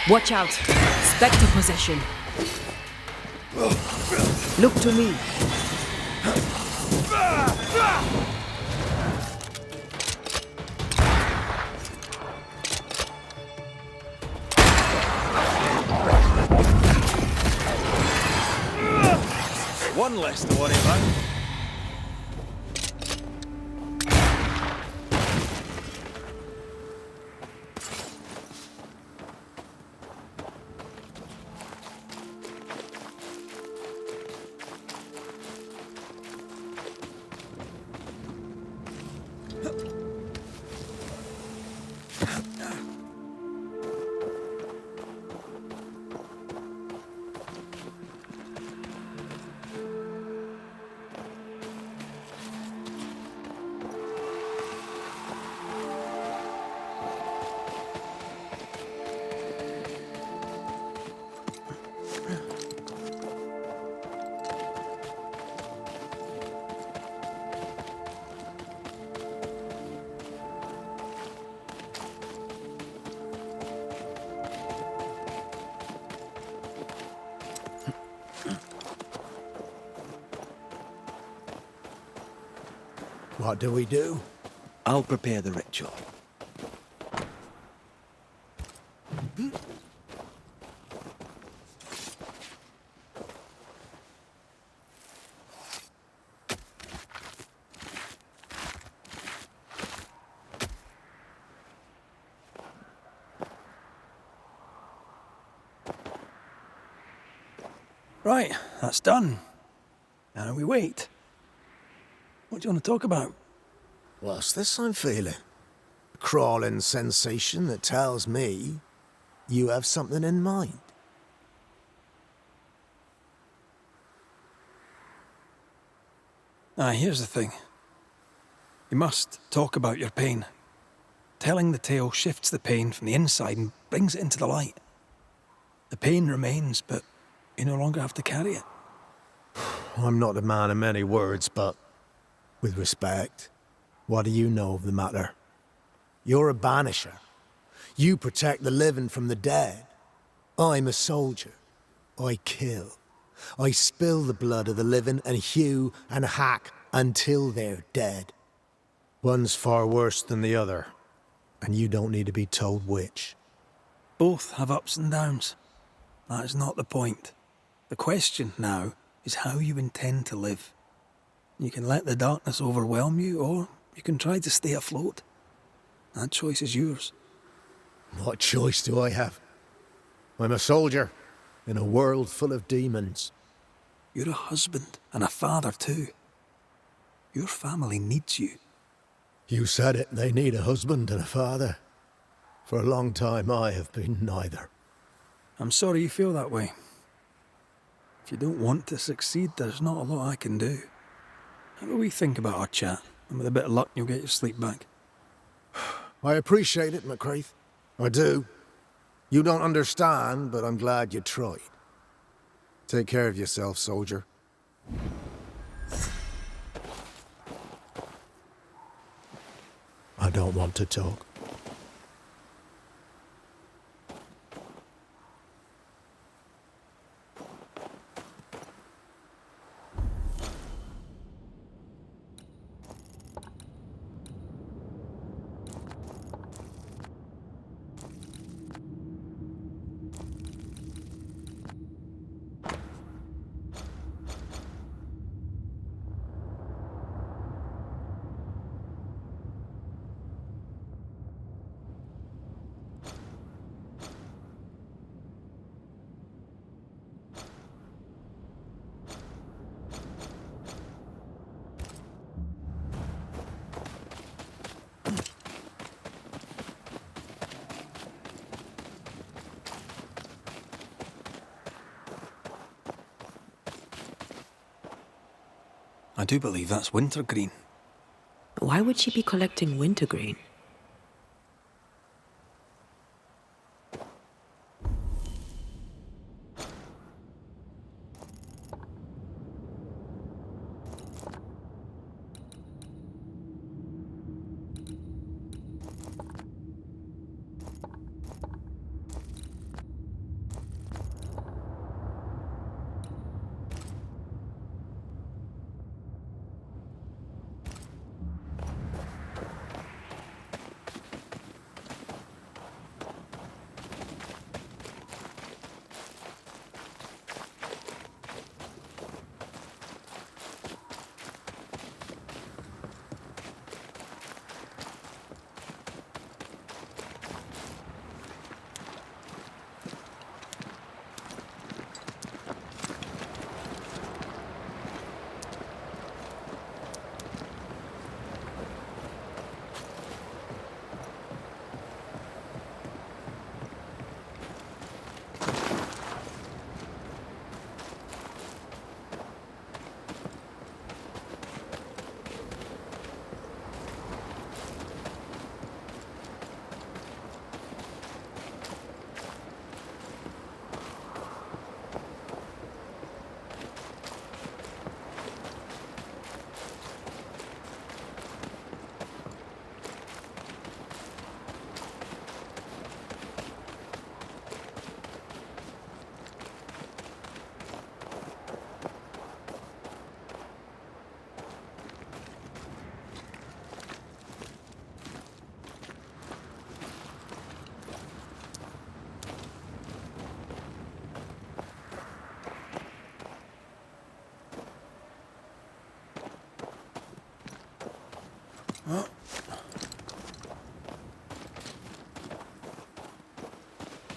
Watch out. Spectre possession. Look to me. One less to worry about. What do we do? I'll prepare the ritual. Right, that's done. Now we wait. What do you want to talk about? What's this I'm feeling? A crawling sensation that tells me you have something in mind. Here's the thing. You must talk about your pain. Telling the tale shifts the pain from the inside and brings it into the light. The pain remains, but you no longer have to carry it. I'm not a man of many words, but with respect, what do you know of the matter? You're a banisher. You protect the living from the dead. I'm a soldier. I kill. I spill the blood of the living and hew and hack until they're dead. One's far worse than the other, and you don't need to be told which. Both have ups and downs. That is not the point. The question now is how you intend to live. You can let the darkness overwhelm you, or you can try to stay afloat. That choice is yours. What choice do I have? I'm a soldier in a world full of demons. You're a husband and a father too. Your family needs you. You said it, they need a husband and a father. For a long time I have been neither. I'm sorry you feel that way. If you don't want to succeed, there's not a lot I can do. How about we think about our chat, and with a bit of luck you'll get your sleep back. I appreciate it, McCraith. I do. You don't understand, but I'm glad you tried. Take care of yourself, soldier. I don't want to talk. I do believe that's wintergreen. Why would she be collecting wintergreen?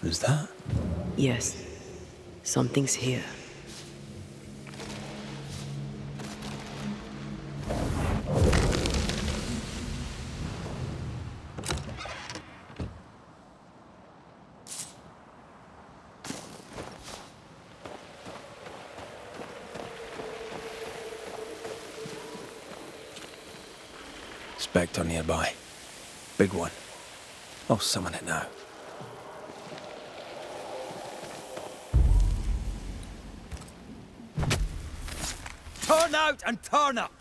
Is that? Yes. Something's here. Spectre nearby. Big one. I'll summon it now. Turn out and turn up!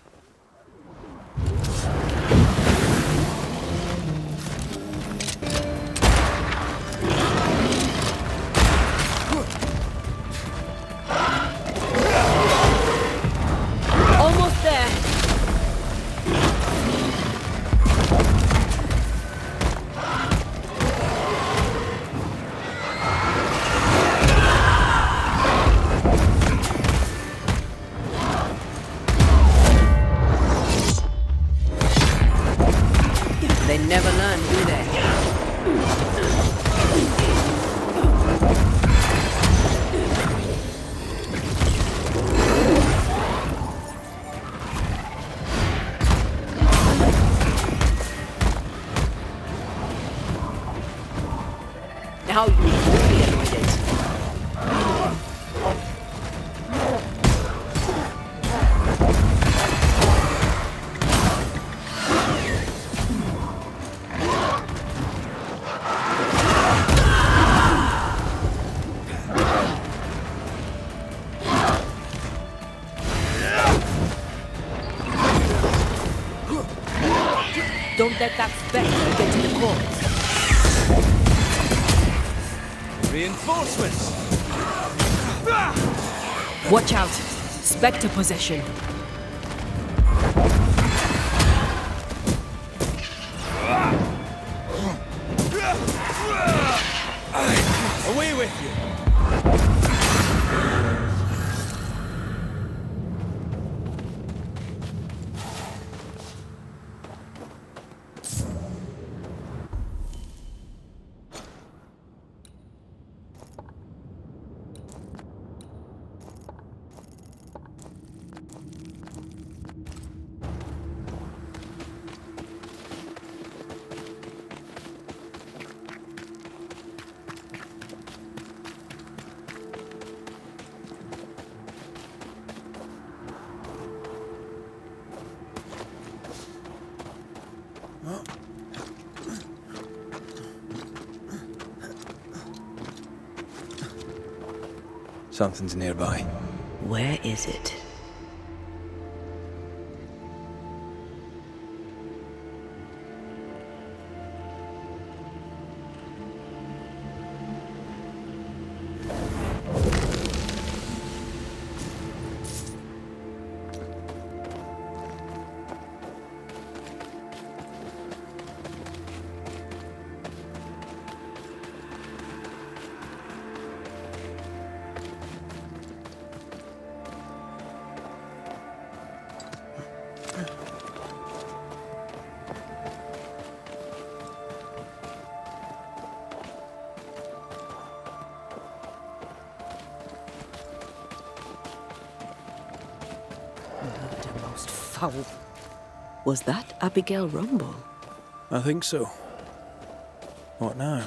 Almost there. They never learn, do they? Now you really annoyed it. Don't let that spectre get to the corpse. Reinforcements! Watch out. Spectre possession. Away with you! Something's nearby. Where is it? Most foul. Was that Abigail Rumble? I think so. What now?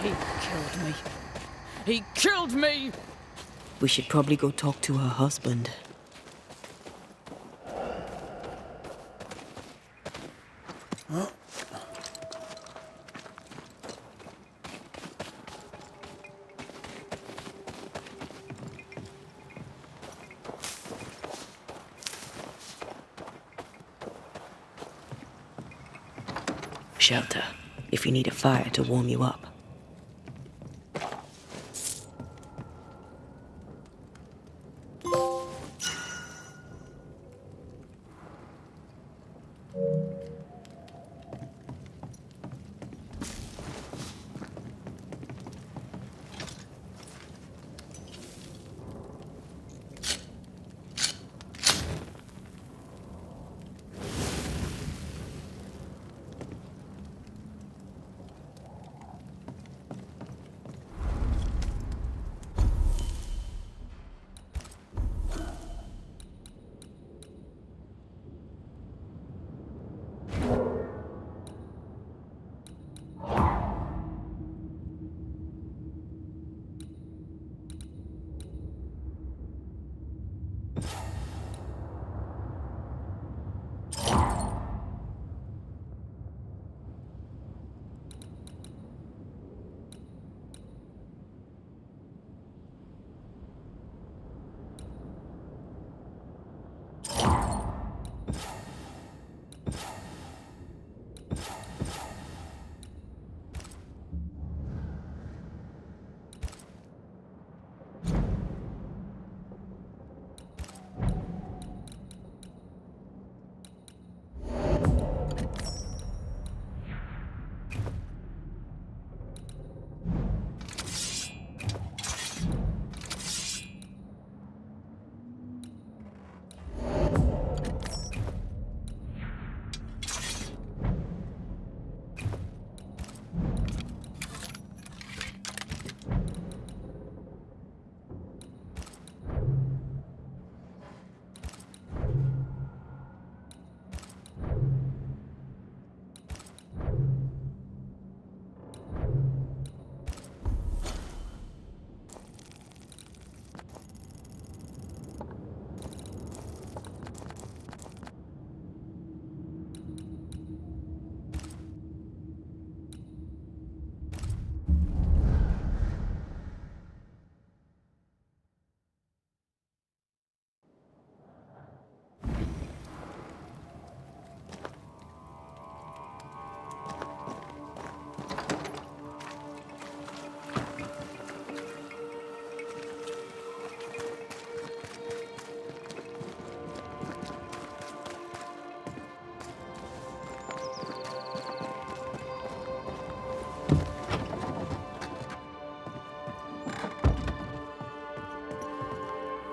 He killed me. He killed me! We should probably go talk to her husband. Shelter, if you need a fire to warm you up.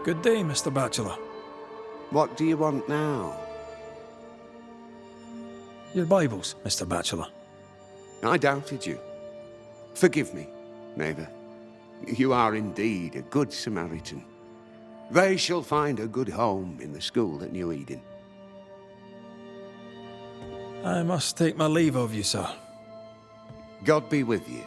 Good day, Mr. Bachelor. What do you want now? Your Bibles, Mr. Bachelor. I doubted you. Forgive me, neighbour. You are indeed a good Samaritan. They shall find a good home in the school at New Eden. I must take my leave of you, sir. God be with you.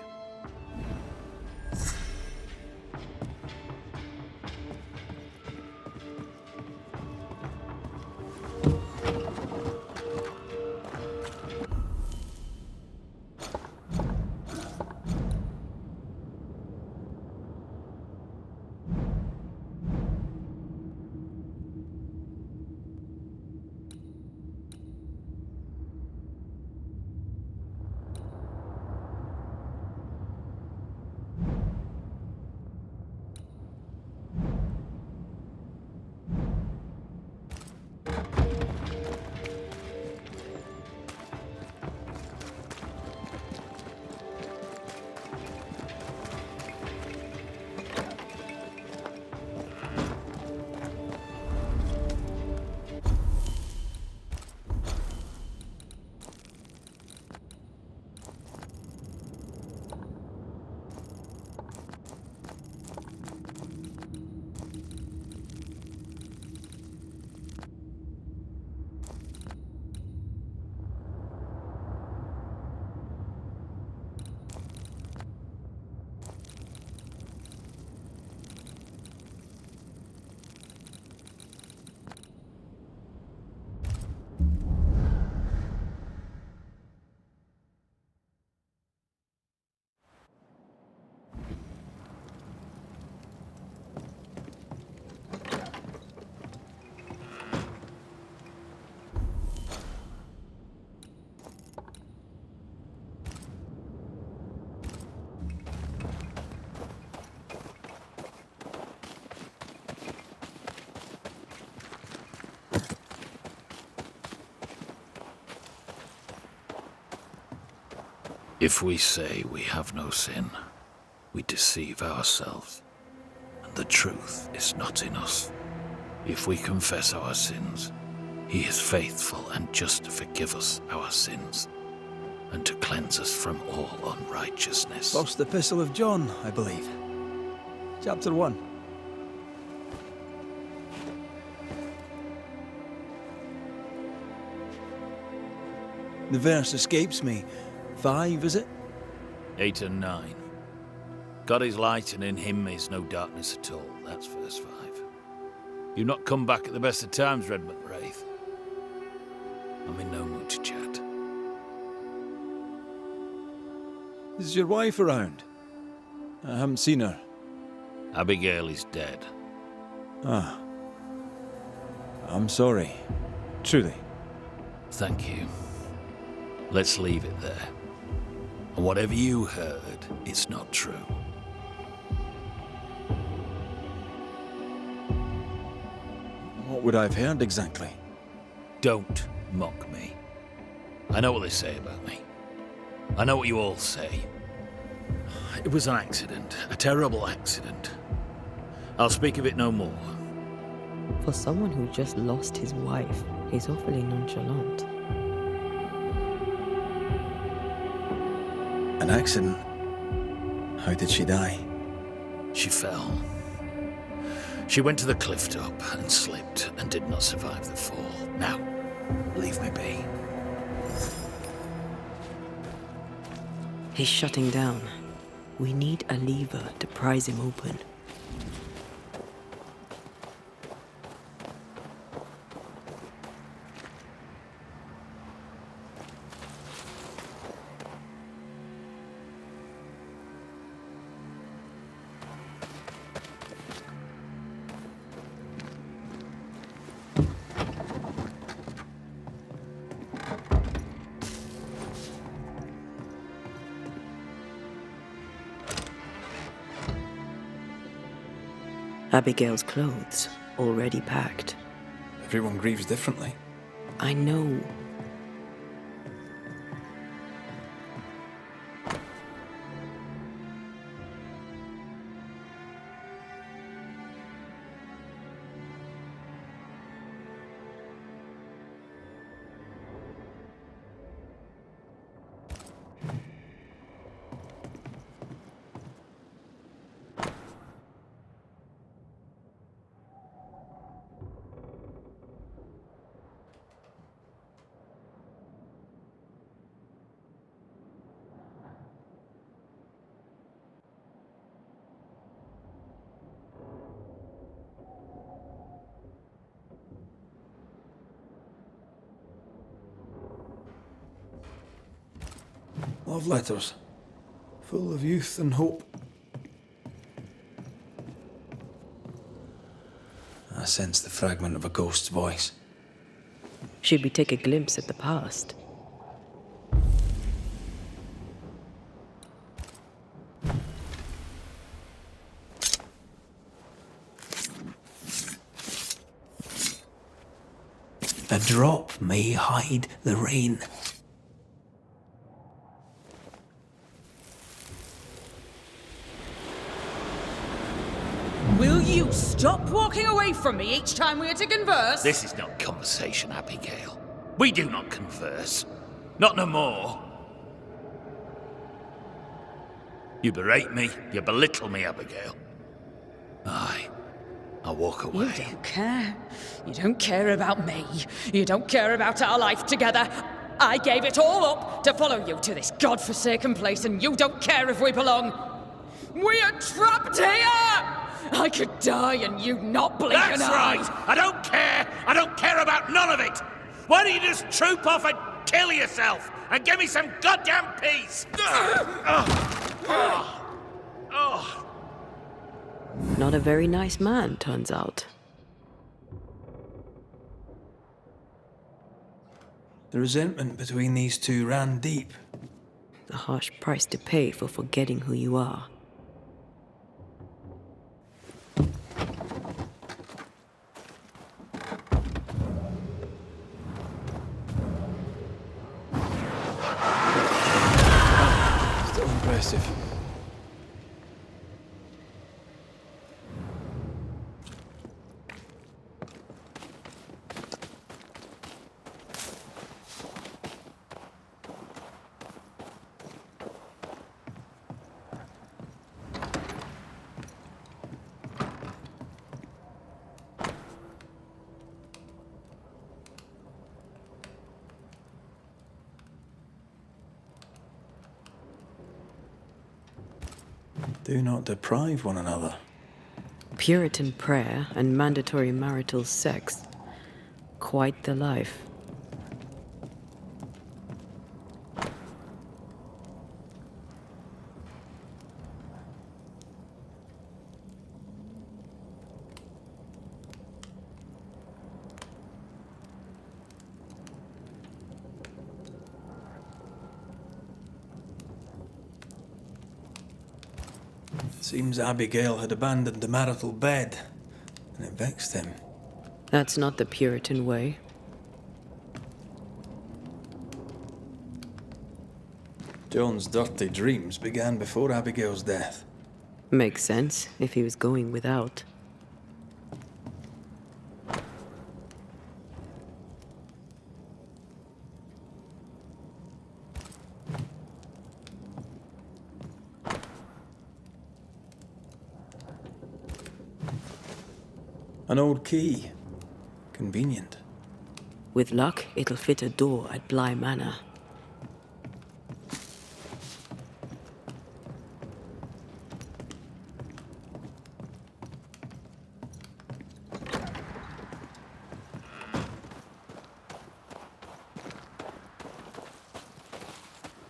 If we say we have no sin, we deceive ourselves, and the truth is not in us. If we confess our sins, he is faithful and just to forgive us our sins, and to cleanse us from all unrighteousness. First Epistle of John, I believe. Chapter 1. The verse escapes me. 5, is it? 8 and 9. God is light, and in him is no darkness at all. That's verse 5. You've not come back at the best of times, Redmond Wraith. I'm in no mood to chat. Is your wife around? I haven't seen her. Abigail is dead. Ah. I'm sorry. Truly. Thank you. Let's leave it there. And whatever you heard, it's not true. What would I have heard exactly? Don't mock me. I know what they say about me. I know what you all say. It was an accident, a terrible accident. I'll speak of it no more. For someone who just lost his wife, he's awfully nonchalant. An accident? How did she die? She fell. She went to the cliff top and slipped and did not survive the fall. Now, leave me be. He's shutting down. We need a lever to prise him open. Abigail's clothes, already packed. Everyone grieves differently. I know. Love letters. Full of youth and hope. I sense the fragment of a ghost's voice. Should we take a glimpse at the past? A drop may hide the rain. Will you stop walking away from me each time we are to converse? This is not conversation, Abigail. We do not converse. Not no more. You berate me, you belittle me, Abigail. Aye, I'll walk away. You don't care. You don't care about me. You don't care about our life together. I gave it all up to follow you to this godforsaken place, and you don't care if we belong. We are trapped here! I could die and you not blink That's an eye. right! I don't care! I don't care about none of it! Why don't you just troop off and kill yourself and give me some goddamn peace? Not a very nice man, turns out. The resentment between these two ran deep. A harsh price to pay for forgetting who you are. impressive. Do not deprive one another. Puritan prayer and mandatory marital sex. Quite the life. Seems Abigail had abandoned the marital bed, and it vexed him. That's not the Puritan way. John's dirty dreams began before Abigail's death. Makes sense if he was going without. An old key. Convenient. With luck, it'll fit a door at Bly Manor.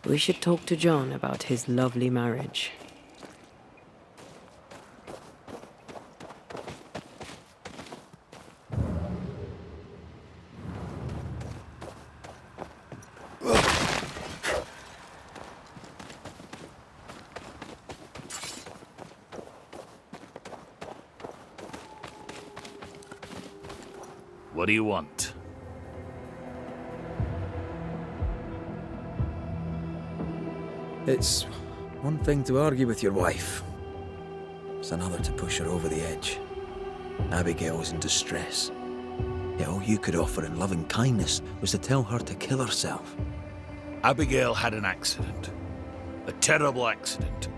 We should talk to John about his lovely marriage. What do you want? It's one thing to argue with your wife. It's another to push her over the edge. Abigail was in distress. Yet all you could offer in loving kindness was to tell her to kill herself. Abigail had an accident. A terrible accident.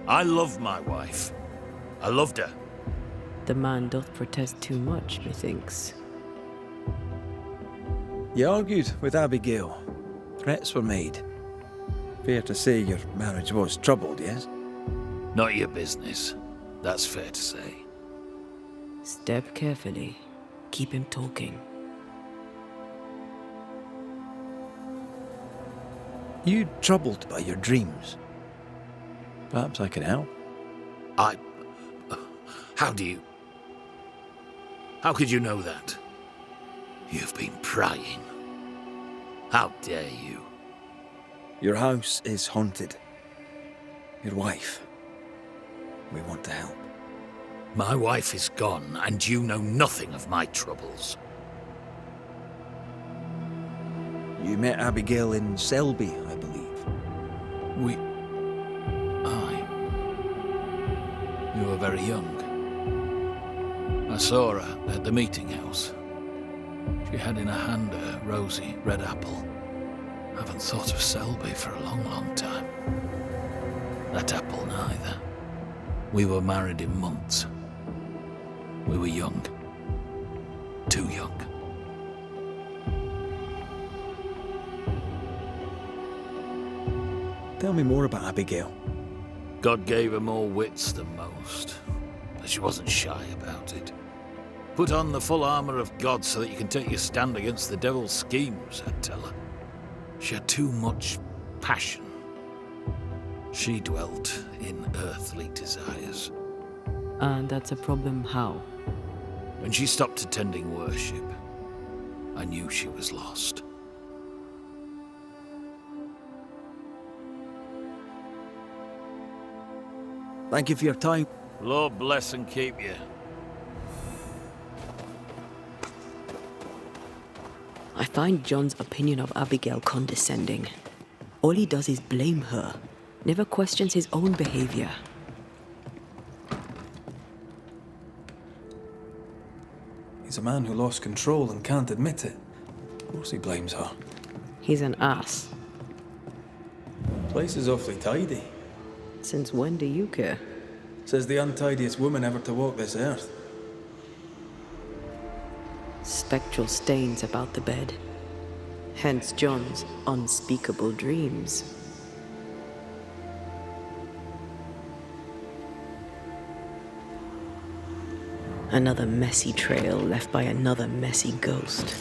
I love my wife. I loved her. The man doth protest too much, methinks. You argued with Abigail. Threats were made. Fair to say your marriage was troubled, yes? Not your business. That's fair to say. Step carefully. Keep him talking. You troubled by your dreams? Perhaps I can help. How could you know that? You've been prying. How dare you? Your house is haunted. Your wife. We want to help. My wife is gone, and you know nothing of my troubles. You met Abigail in Selby, I believe. You were very young. I saw her at the meeting house. She had in her hand a rosy red apple. Haven't thought of Selby for a long, long time. That apple neither. We were married in months. We were young. Too young. Tell me more about Abigail. God gave her more wits than most, but she wasn't shy about it. Put on the full armour of God so that you can take your stand against the devil's schemes, I'd tell her. She had too much passion. She dwelt in earthly desires. And that's a problem how? When she stopped attending worship, I knew she was lost. Thank you for your time. Lord bless and keep you. I find John's opinion of Abigail condescending. All he does is blame her. Never questions his own behavior. He's a man who lost control and can't admit it. Of course he blames her. He's an ass. Place is awfully tidy. Since when do you care? Says the untidiest woman ever to walk this earth. Spectral stains about the bed. Hence John's unspeakable dreams. Another messy trail left by another messy ghost.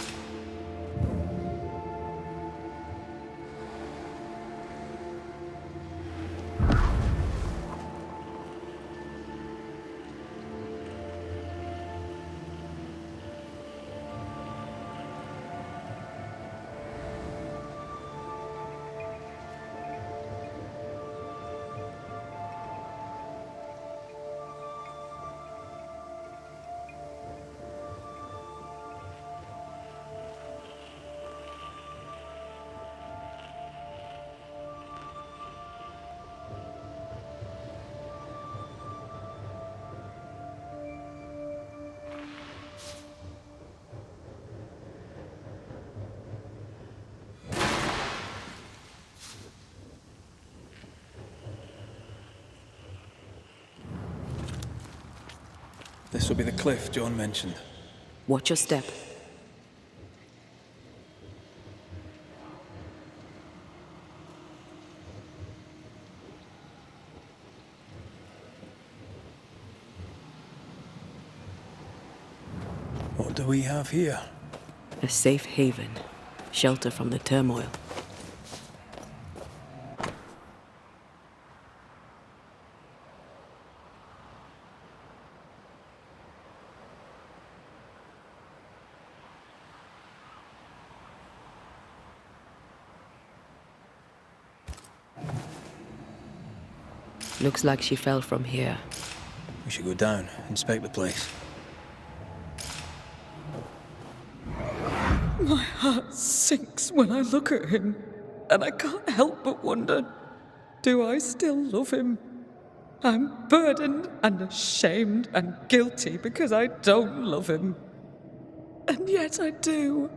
This will be the cliff John mentioned. Watch your step. What do we have here? A safe haven. Shelter from the turmoil. Looks like she fell from here. We should go down, inspect the place. My heart sinks when I look at him, and I can't help but wonder, do I still love him? I'm burdened and ashamed and guilty because I don't love him. And yet I do.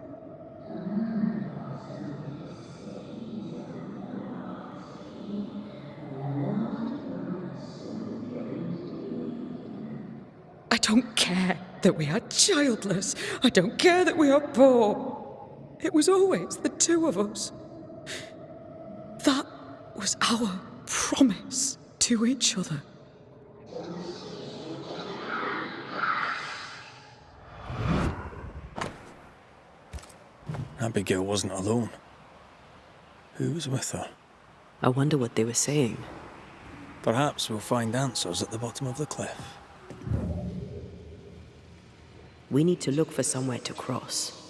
I don't care that we are childless. I don't care that we are poor. It was always the two of us. That was our promise to each other. Abigail wasn't alone. Who was with her? I wonder what they were saying. Perhaps we'll find answers at the bottom of the cliff. We need to look for somewhere to cross.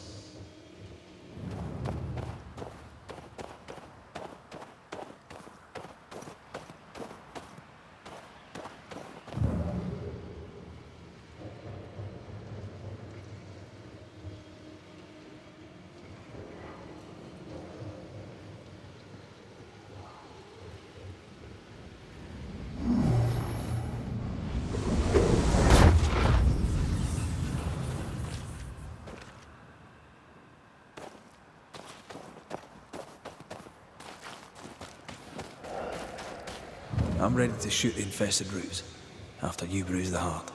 I'm ready to shoot the infested roots, after you bruise the heart.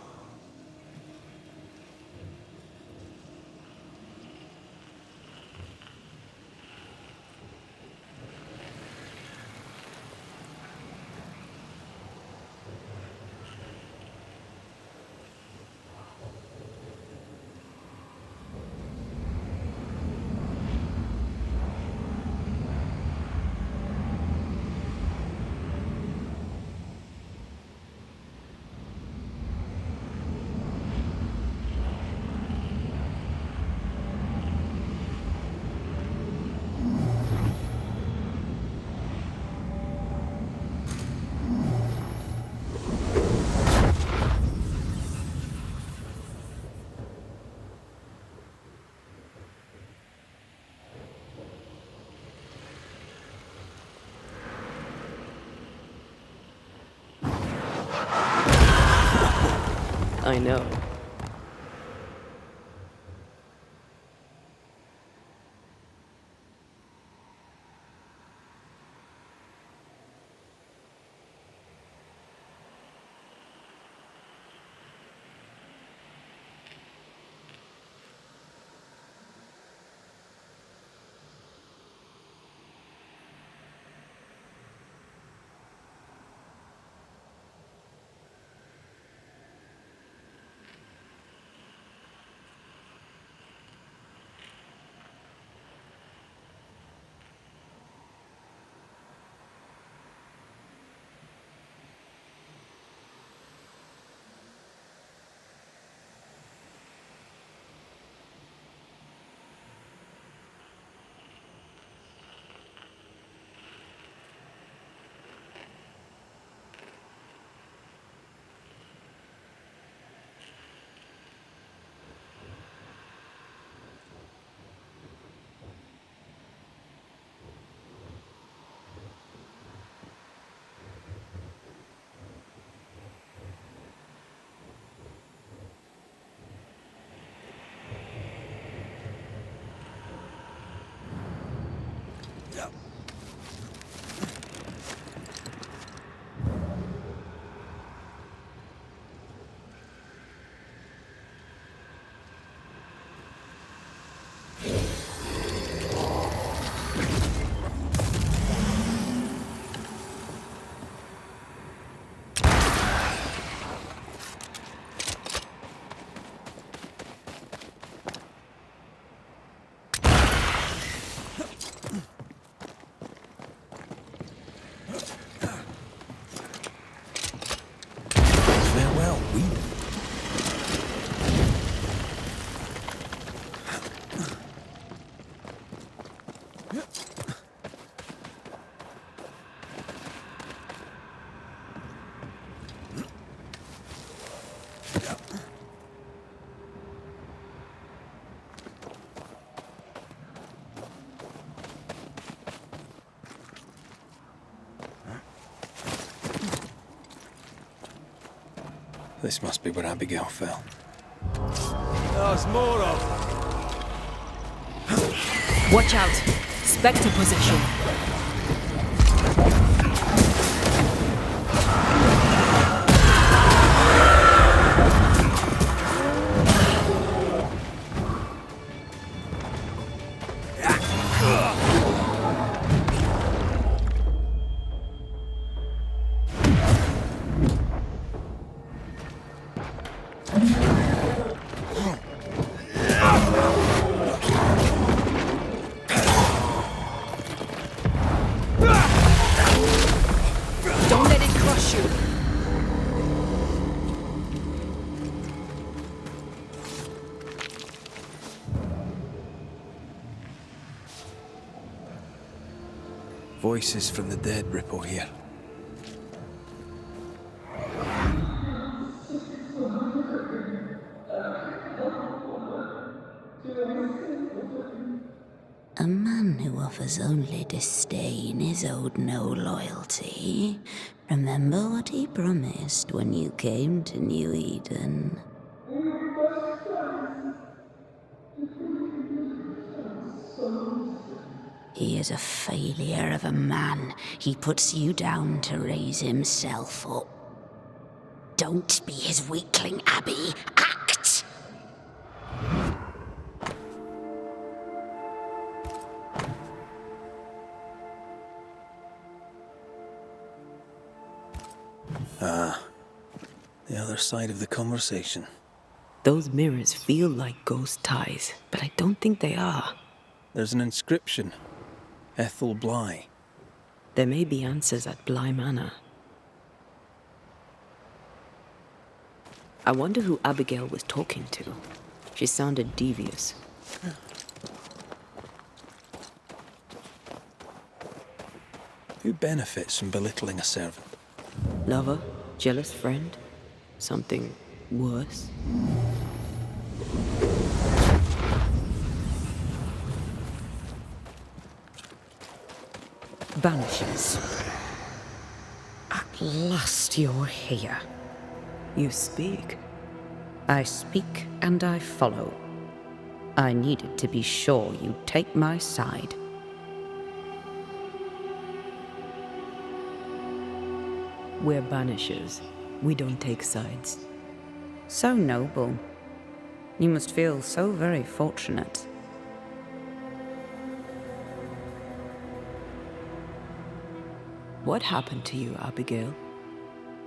I know. Farewell, weep. This must be where Abigail fell. There's more of them. Watch out! Spectre possession. Don't let it crush you. Voices from the dead ripple here. A man who offers only disdain is owed no loyalty. Remember what he promised when you came to New Eden. He is a failure of a man. He puts you down to raise himself up. Don't be his weakling, Abby. Act! The other side of the conversation. Those mirrors feel like ghost ties, but I don't think they are. There's an inscription. Ethel Bly. There may be answers at Bly Manor. I wonder who Abigail was talking to. She sounded devious. Who benefits from belittling a servant? Lover? Jealous friend? Something worse? Banishers. At last you're here. You speak. I speak and I follow. I needed to be sure you'd take my side. We're Banishers. We don't take sides. So noble. You must feel so very fortunate. What happened to you, Abigail?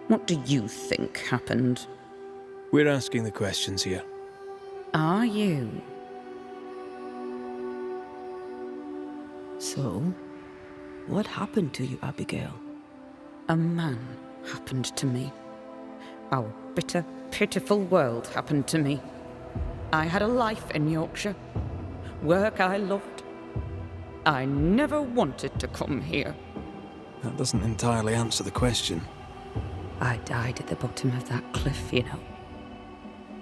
What do you think happened? We're asking the questions here. Are you? So, what happened to you, Abigail? A man happened to me. Our bitter, pitiful world happened to me. I had a life in Yorkshire. Work I loved. I never wanted to come here. That doesn't entirely answer the question. I died at the bottom of that cliff, you know.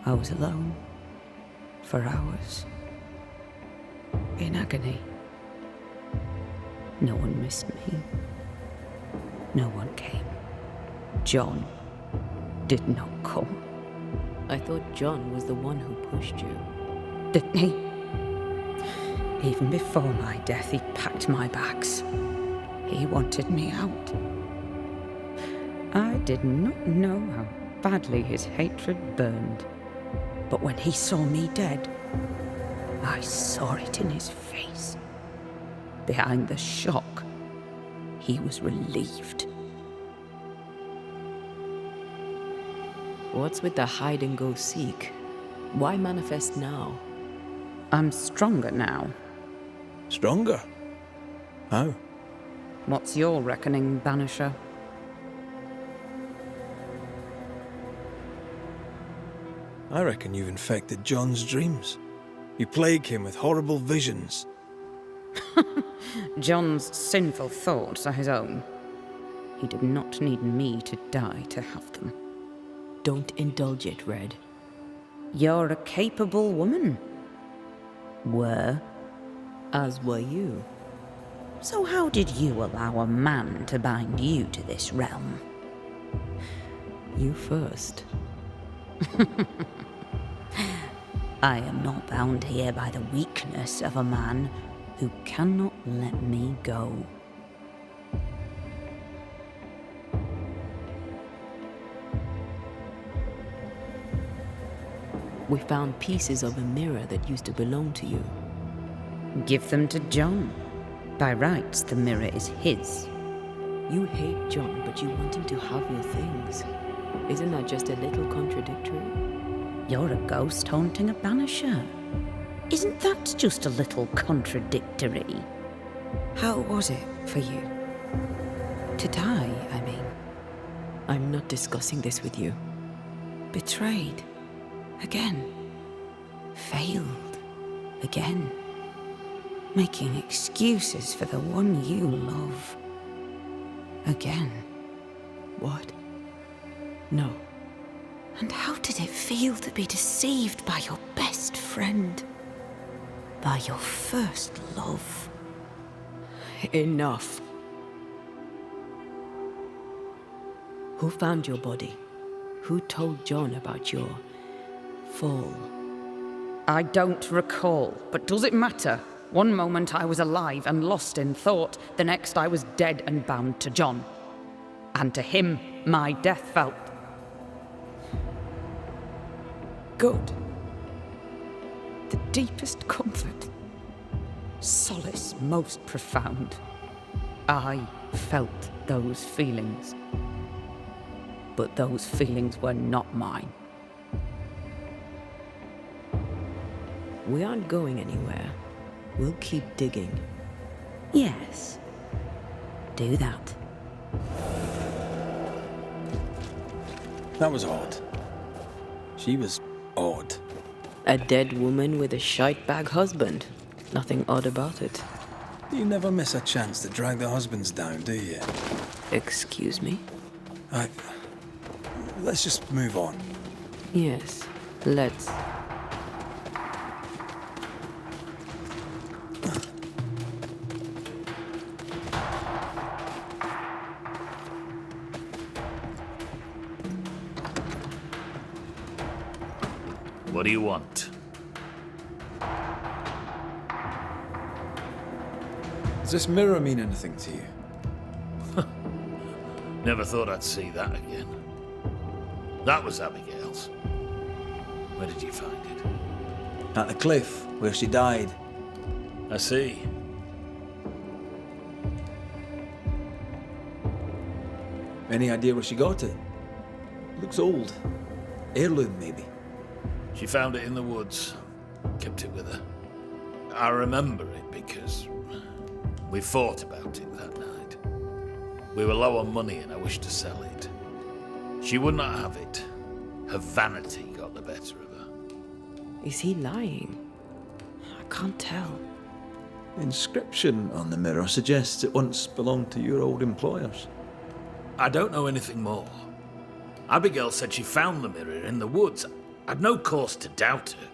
I was alone. For hours. In agony. No one missed me. No one came. John did not come. I thought John was the one who pushed you. Didn't he? Even before my death, he packed my bags. He wanted me out. I did not know how badly his hatred burned. But when he saw me dead, I saw it in his face. Behind the shock, he was relieved. What's with the hide and go seek? Why manifest now? I'm stronger now. Stronger? How? What's your reckoning, Banisher? I reckon you've infected John's dreams. You plague him with horrible visions. John's sinful thoughts are his own. He did not need me to die to have them. Don't indulge it, Red. You're a capable woman. Were. As were you. So how did you allow a man to bind you to this realm? You first. I am not bound here by the weakness of a man who cannot let me go. We found pieces of a mirror that used to belong to you. Give them to John. By rights, the mirror is his. You hate John, but you want him to have your things. Isn't that just a little contradictory? You're a ghost haunting a banisher. Isn't that just a little contradictory? How was it for you? To die, I mean. I'm not discussing this with you. Betrayed. Again. Failed. Again. Making excuses for the one you love. Again. What? No. And how did it feel to be deceived by your best friend? By your first love? Enough. Who found your body? Who told John about your fall? I don't recall, but does it matter? One moment I was alive and lost in thought, the next I was dead and bound to John. And to him, my death felt good. The deepest comfort. Solace most profound. I felt those feelings. But those feelings were not mine. We aren't going anywhere. We'll keep digging. Yes. Do that. That was odd. She was odd. A dead woman with a shite-bag husband. Nothing odd about it. You never miss a chance to drag the husbands down, do you? Excuse me? Let's just move on. Yes, let's. What do you want? Does this mirror mean anything to you? Never thought I'd see that again. That was Abigail's. Where did you find it? At the cliff, where she died. I see. Any idea where she got it? Looks old. Heirloom, maybe. She found it in the woods. Kept it with her. I remember it because we fought about it that night. We were low on money and I wished to sell it. She would not have it. Her vanity got the better of her. Is he lying? I can't tell. The inscription on the mirror suggests it once belonged to your old employers. I don't know anything more. Abigail said she found the mirror in the woods. I'd no cause to doubt her.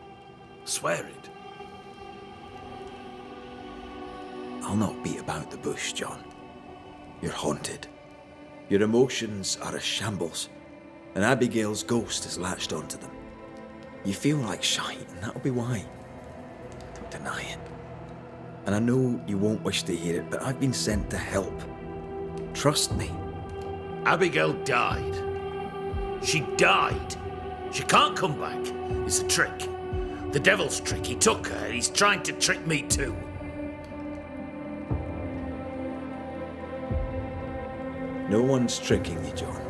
Swear it. I'll not beat about the bush, John. You're haunted. Your emotions are a shambles, and Abigail's ghost has latched onto them. You feel like shite, and that'll be why. Don't deny it. And I know you won't wish to hear it, but I've been sent to help. Trust me. Abigail died. She died. She can't come back. It's a trick. The devil's trick. He took her, and he's trying to trick me too. No one's tricking you, John.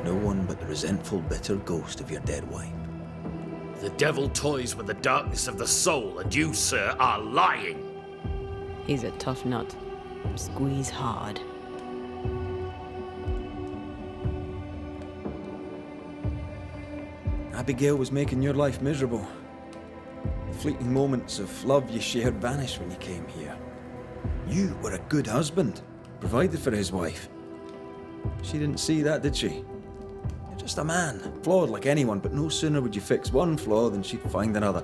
No one but the resentful, bitter ghost of your dead wife. The devil toys with the darkness of the soul, and you, sir, are lying. He's a tough nut. Squeeze hard. Abigail was making your life miserable. The fleeting moments of love you shared vanished when you came here. You were a good husband, provided for his wife. She didn't see that, did she? You're just a man, flawed like anyone, but no sooner would you fix one flaw than she'd find another.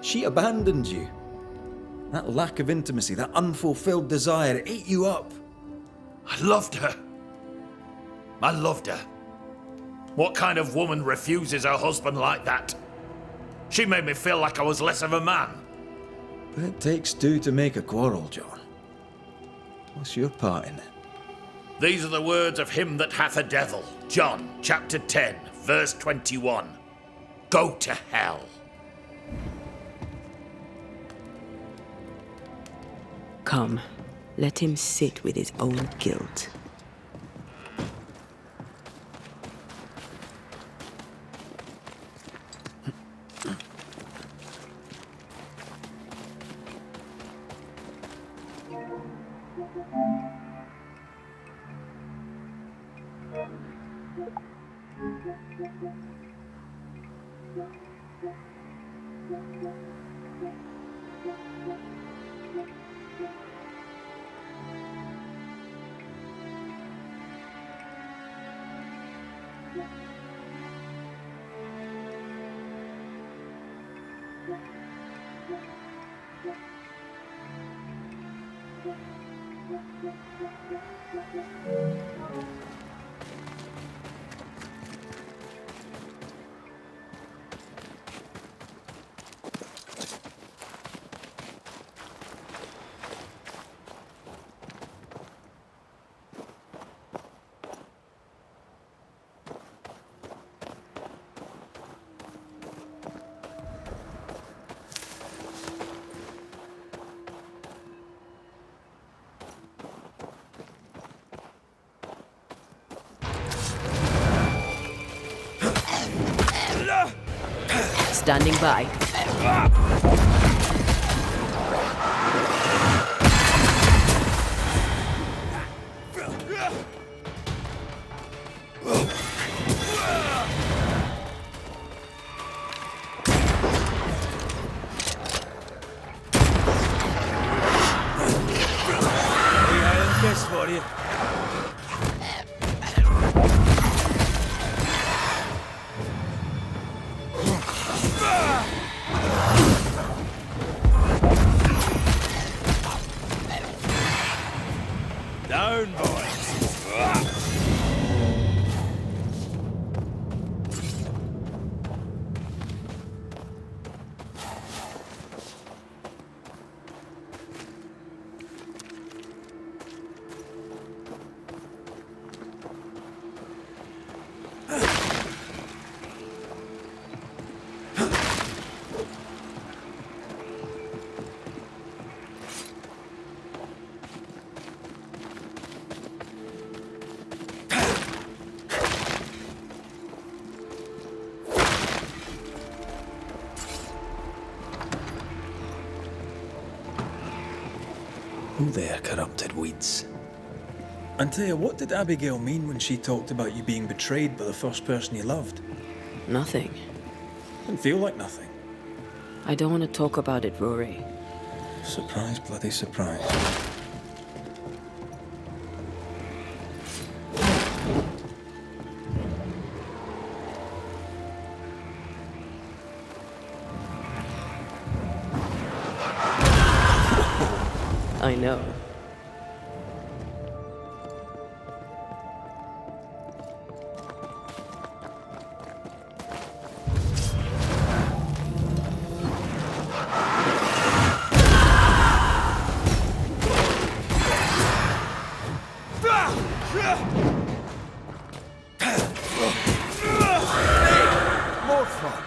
She abandoned you. That lack of intimacy, that unfulfilled desire, it ate you up. I loved her. I loved her. What kind of woman refuses her husband like that? She made me feel like I was less of a man. But it takes two to make a quarrel, John. What's your part in it? These are the words of him that hath a devil. John, chapter 10, verse 21. Go to hell. Come, let him sit with his own guilt. Standing by. For you. Down, boys. Oh, there, corrupted weeds. Antea, what did Abigail mean when she talked about you being betrayed by the first person you loved? Nothing. Didn't feel like nothing. I don't want to talk about it, Rory. Surprise, bloody surprise. I know. More fun.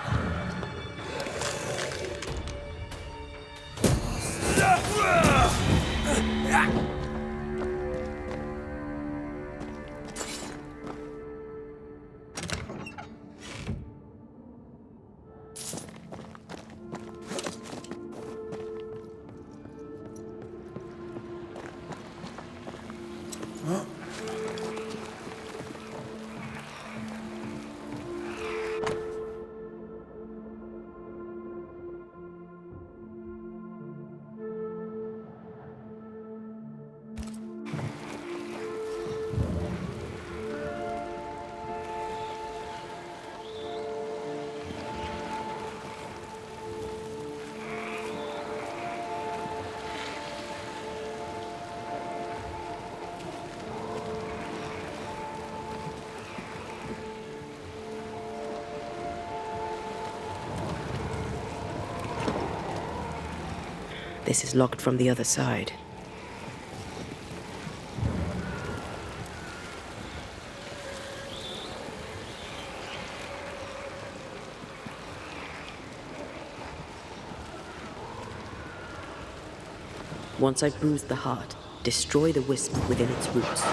This is locked from the other side. Once I've bruised the heart, destroy the wisp within its roots.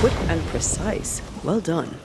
Quick and precise. Well done.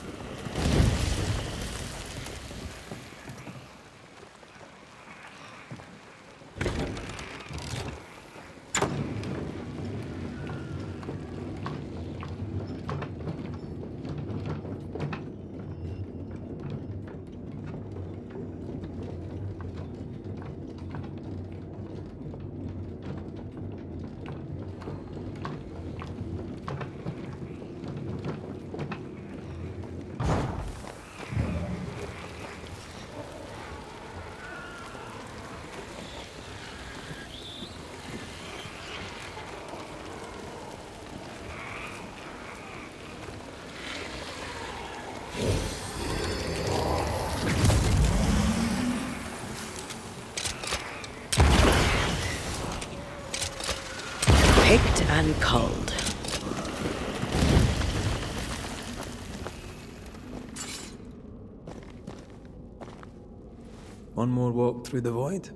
and cold. One more walk through the void.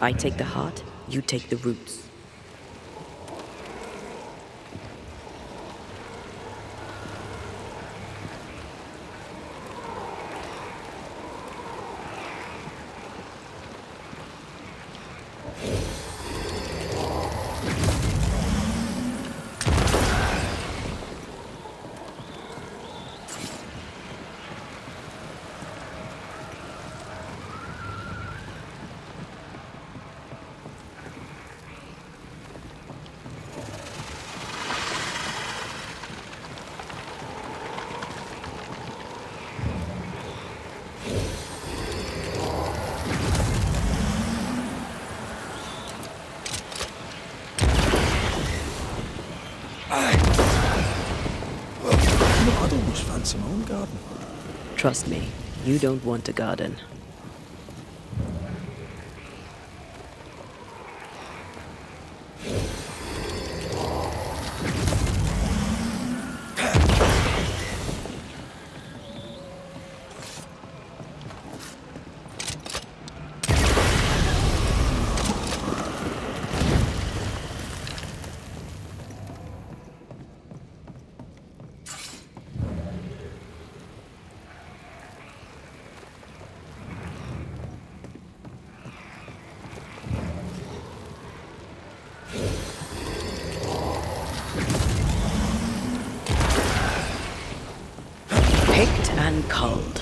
I take the heart, you take the roots. I'd almost fancy my own garden. Trust me, you don't want a garden. Picked and culled.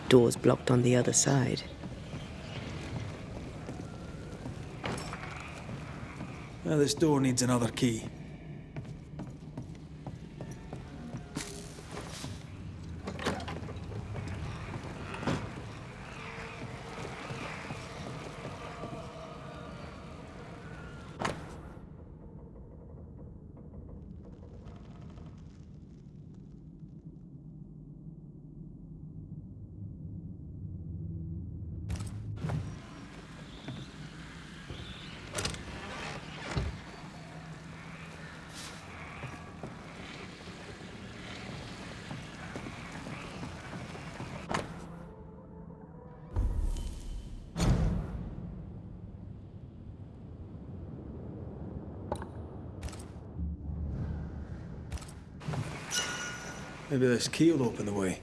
Doors blocked on the other side. Now this door needs another key. Maybe this key will open the way.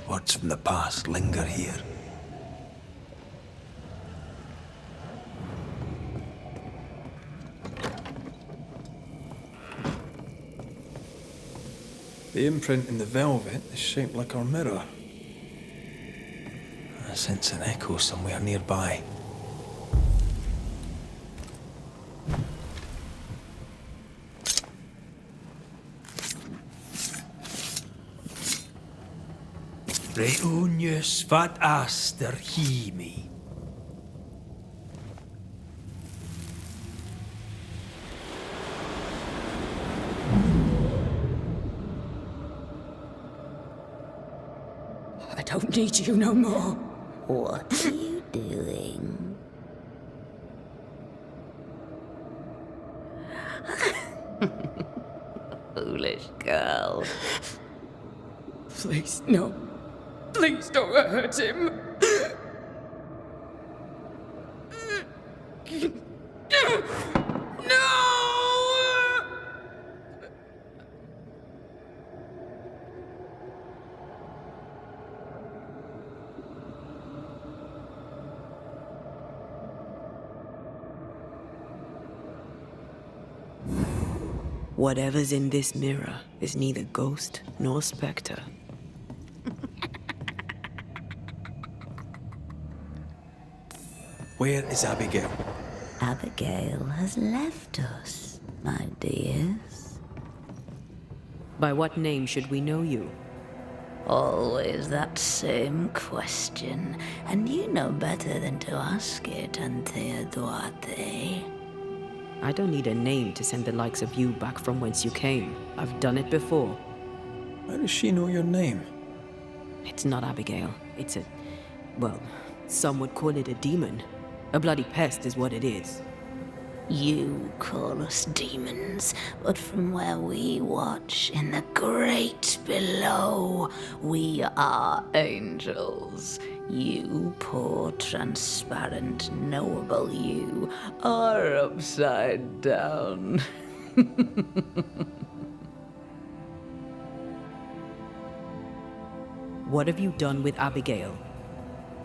Words from the past linger here. The imprint in the velvet is shaped like our mirror. I sense an echo somewhere nearby. Reunius vat aster himi. I don't need you no more. What are you doing? Foolish girl. Please, no. Please don't hurt him. No! Whatever's in this mirror is neither ghost nor spectre. Where is Abigail? Abigail has left us, my dears. By what name should we know you? Always that same question, and you know better than to ask it, Antea Duarte. I don't need a name to send the likes of you back from whence you came. I've done it before. How does she know your name? It's not Abigail. It's a... well, some would call it a demon. A bloody pest is what it is. You call us demons, but from where we watch in the great below, we are angels. You poor, transparent, knowable you are upside down. What have you done with Abigail?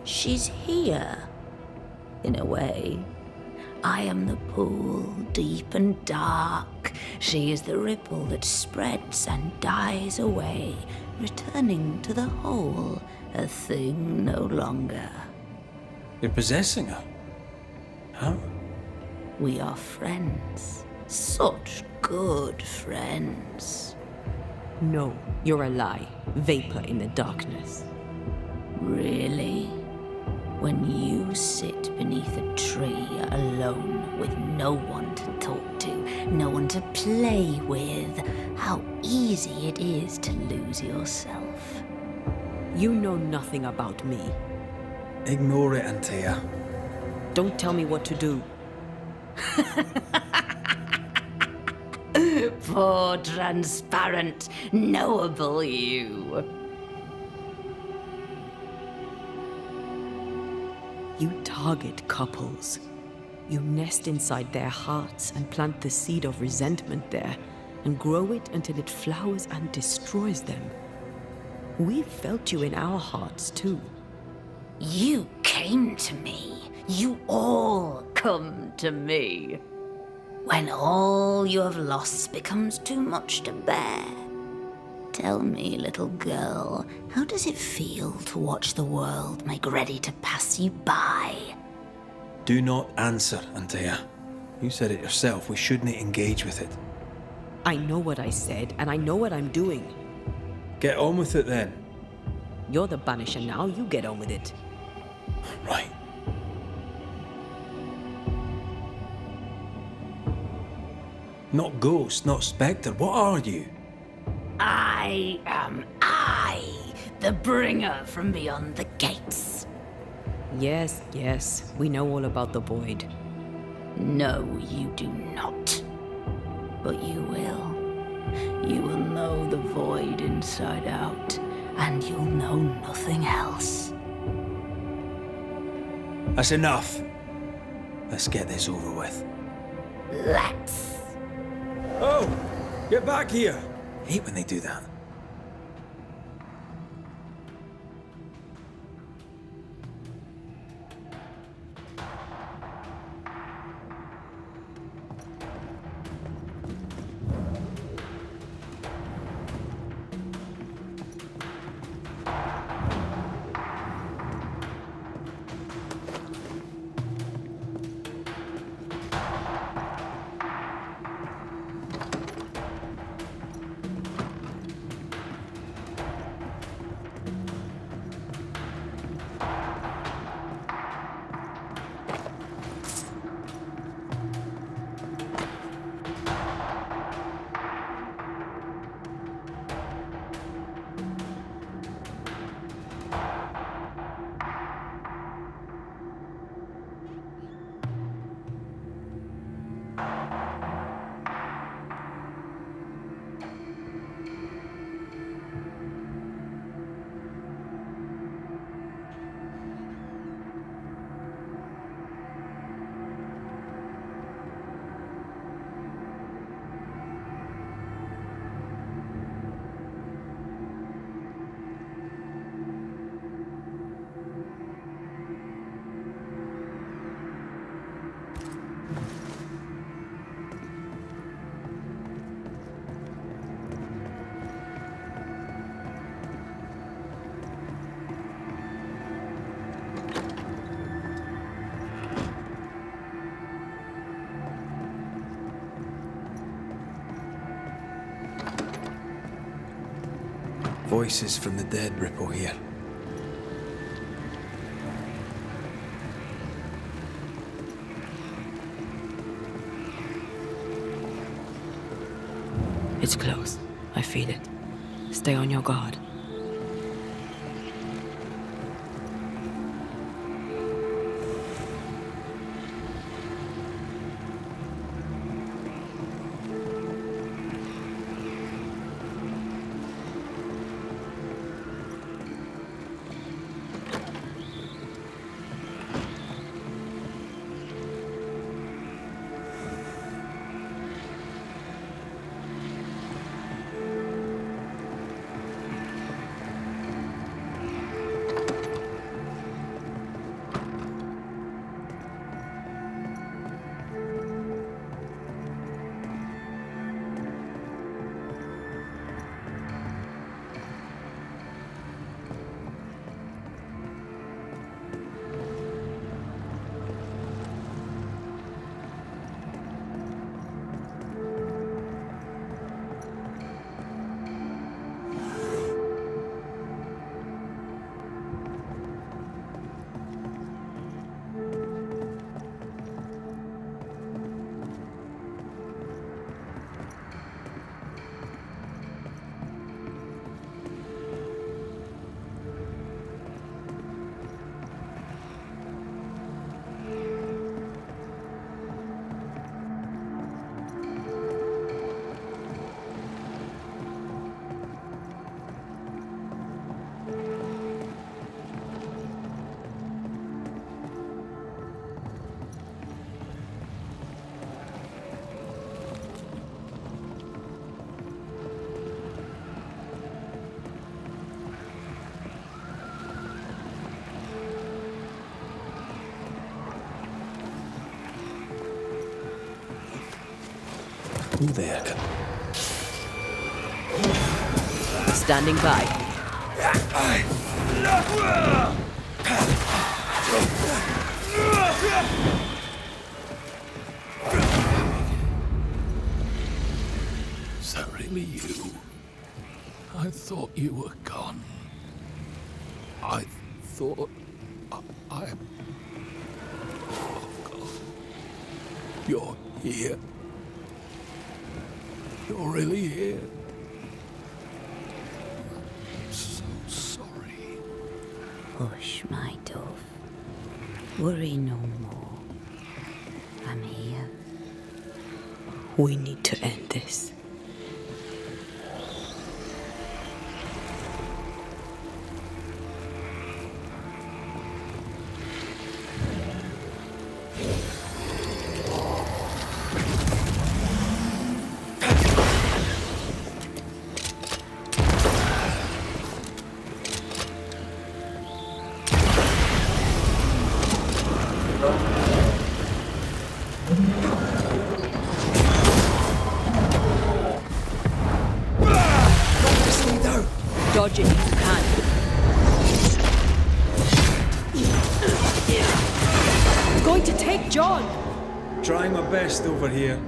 She's here, in a way. I am the pool, deep and dark. She is the ripple that spreads and dies away, returning to the whole, a thing no longer. You're possessing her? How? We are friends. Such good friends. No, you're a lie. Vapor in the darkness. Really? When you sit beneath a tree alone with no one to talk to, no one to play with, how easy it is to lose yourself. You know nothing about me. Ignore it, Antea. Don't tell me what to do. Poor, transparent, knowable you. You target couples. You nest inside their hearts and plant the seed of resentment there, and grow it until it flowers and destroys them. We felt you in our hearts too. You came to me. You all come to me. When all you have lost becomes too much to bear. Tell me, little girl, how does it feel to watch the world make ready to pass you by? Do not answer, Antea. You said it yourself. We shouldn't engage with it. I know what I said, and I know what I'm doing. Get on with it then. You're the Banisher now, you get on with it. Right. Not ghost, not spectre. What are you? I am I, the bringer from beyond the gates. Yes, yes, we know all about the void. No, you do not. But you will. You will know the void inside out, and you'll know nothing else. That's enough. Let's get this over with. Let's. Oh! Get back here! I hate when they do that. Voices from the dead ripple here. It's close. I feel it. Stay on your guard. Who there? Standing by. Is that really you? I thought you were gone. I thought I... Oh, God. You're here. You're really here. I'm so sorry. Hush, my dove. Worry no more. I'm here. We need to end this. dodge it if you can. I'm going to take John! Trying my best over here.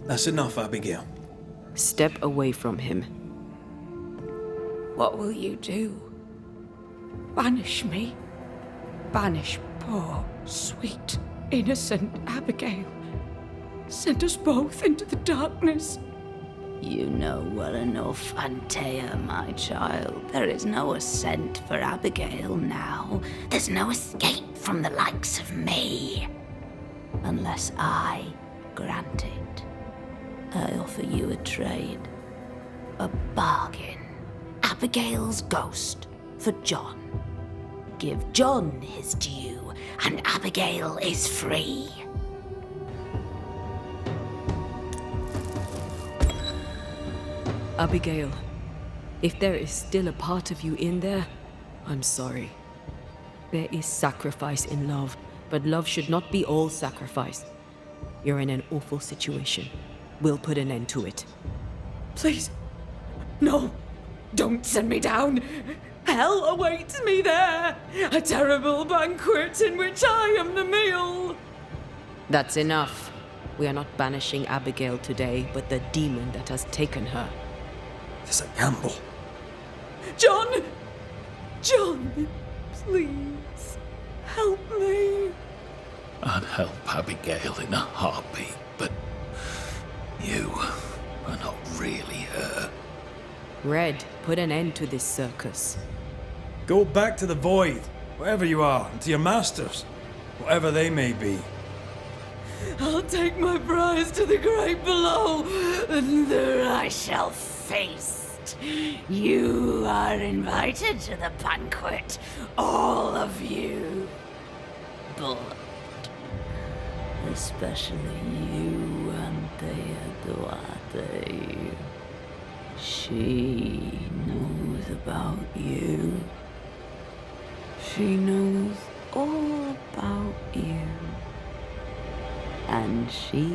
That's enough, Abigail. Step away from him. What will you do? Banish me? Banish poor, sweet, innocent Abigail? Send us both into the darkness? You know well enough, Antea, my child. There is no ascent for Abigail now. There's no escape from the likes of me. Unless I grant it. I offer you a trade. A bargain. Abigail's ghost for John. Give John his due, and Abigail is free. Abigail, if there is still a part of you in there, I'm sorry. There is sacrifice in love, but love should not be all sacrifice. You're in an awful situation. We'll put an end to it. Please, no, don't send me down. Hell awaits me there. A terrible banquet in which I am the meal. That's enough. We are not banishing Abigail today, but the demon that has taken her. It's a gamble. John! John, please, help me. I'd help Abigail in a heartbeat, but you are not really her. Red, put an end to this circus. Go back to the void, wherever you are, and to your masters, whatever they may be. I'll take my prize to the great below, and there I shall feast. You are invited to the banquet, all of you. But especially you, Antea Duarte. She knows about you. She knows all about you. And she's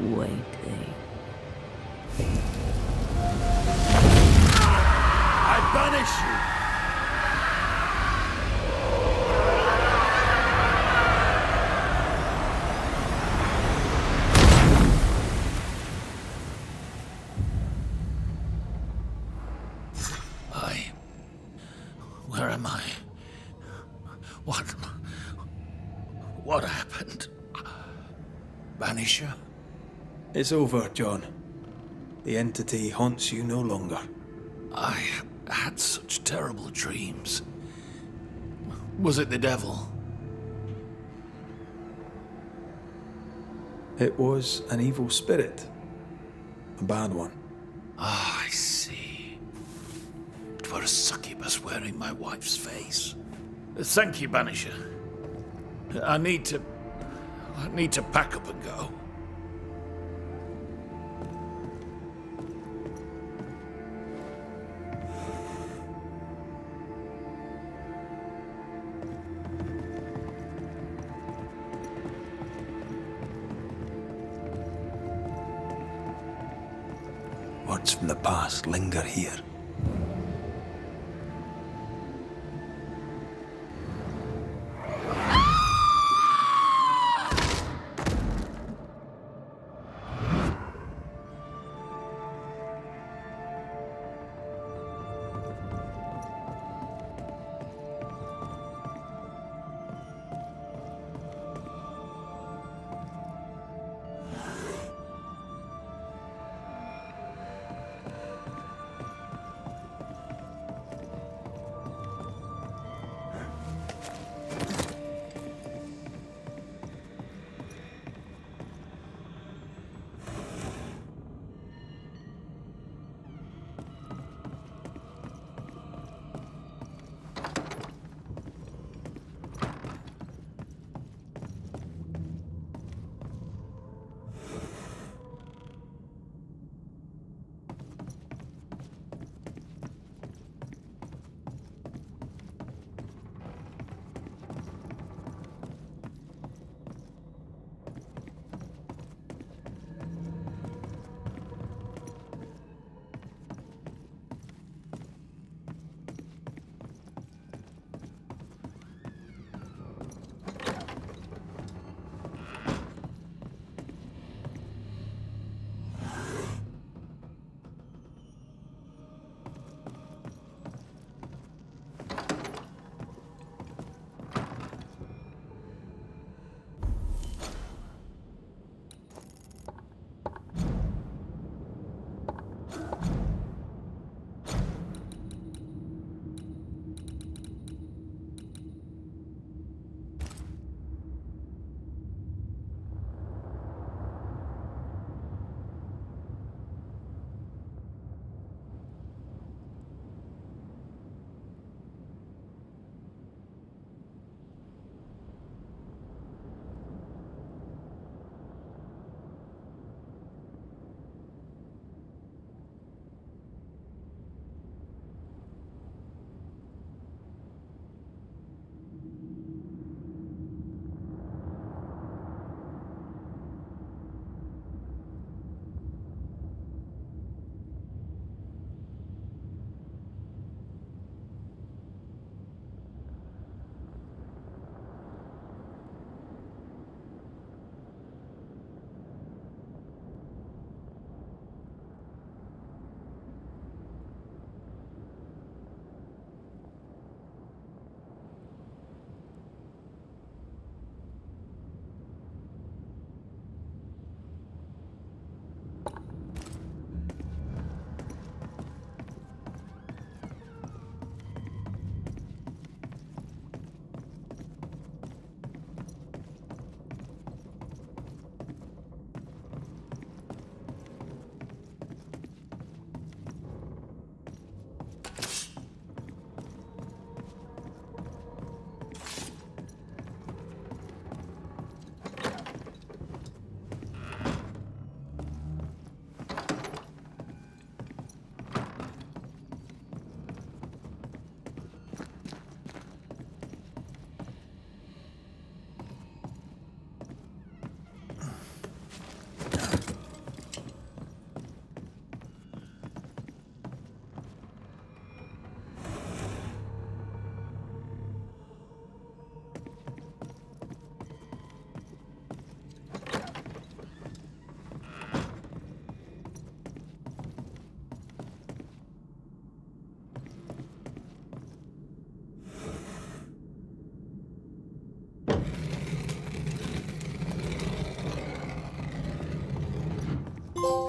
waiting. I banish you! Where am I? What happened? Banisher? It's over, John. The entity haunts you no longer. I had such terrible dreams. Was it the devil? It was an evil spirit. A bad one. Ah, I see. It were a succubus wearing my wife's face. Thank you, Banisher. I need to pack up and go. Words from the past linger here.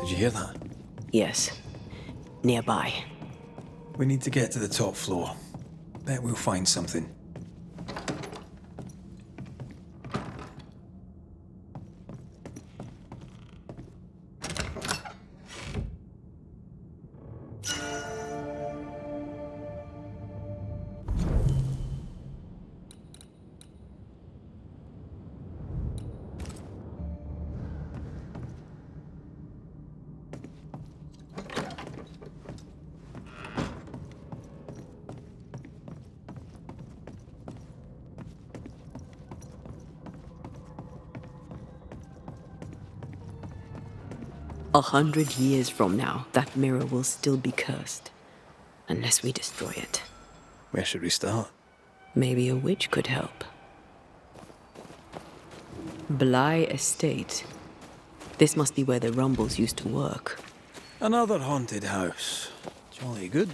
Did you hear that? Yes. Nearby. We need to get to the top floor. Bet we'll find something. A 100 years from now, that mirror will still be cursed. Unless we destroy it. Where should we start? Maybe a witch could help. Bly Estate. This must be where the Rumbles used to work. Another haunted house. Jolly good.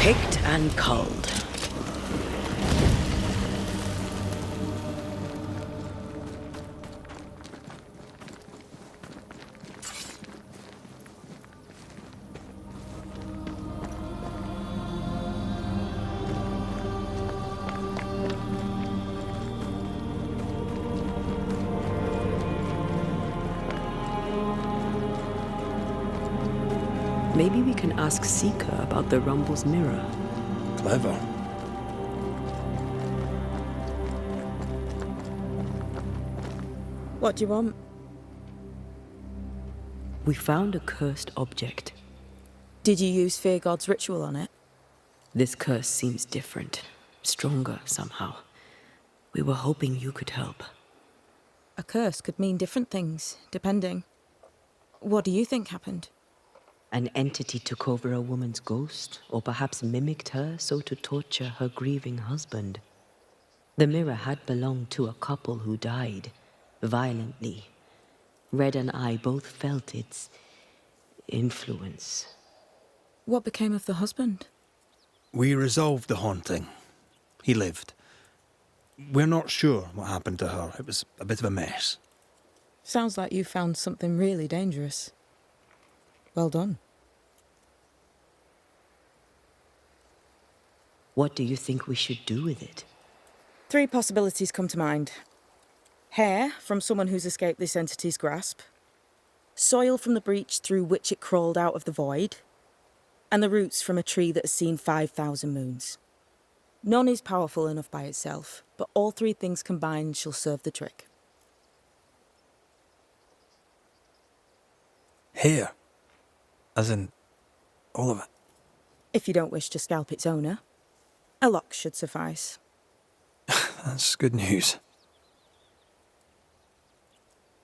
Picked and culled. Maybe we can ask Seeker about the Rumble's mirror. Clever. What do you want? We found a cursed object. Did you use Fear God's ritual on it? This curse seems different, stronger somehow. We were hoping you could help. A curse could mean different things, depending. What do you think happened? An entity took over a woman's ghost, or perhaps mimicked her so to torture her grieving husband. The mirror had belonged to a couple who died, violently. Red and I both felt its Influence. What became of the husband? We resolved the haunting. He lived. We're not sure what happened to her. It was a bit of a mess. Sounds like you found something really dangerous. Well done. What do you think we should do with it? 3 possibilities come to mind. Hair from someone who's escaped this entity's grasp. Soil from the breach through which it crawled out of the void. And the roots from a tree that has seen 5,000 moons. None is powerful enough by itself, but all 3 things combined shall serve the trick. Hair? As in, all of it? If you don't wish to scalp its owner, a lock should suffice. That's good news.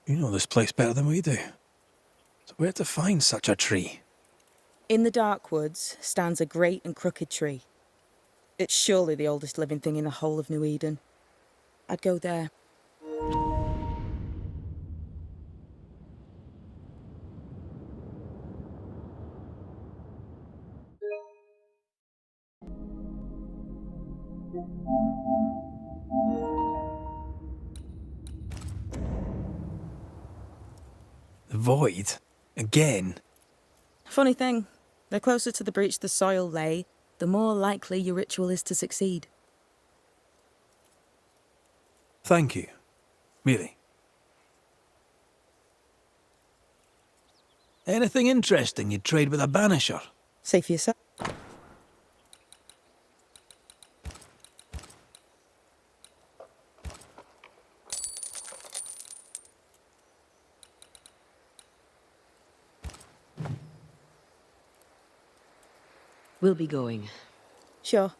You know this place better than we do. So where to find such a tree? In the dark woods stands a great and crooked tree. It's surely the oldest living thing in the whole of New Eden. I'd go there. The void? Again? Funny thing, the closer to the breach the soil lay, the more likely your ritual is to succeed. Thank you. Really. Anything interesting you'd trade with a Banisher? Say for yourself. We'll be going. Sure.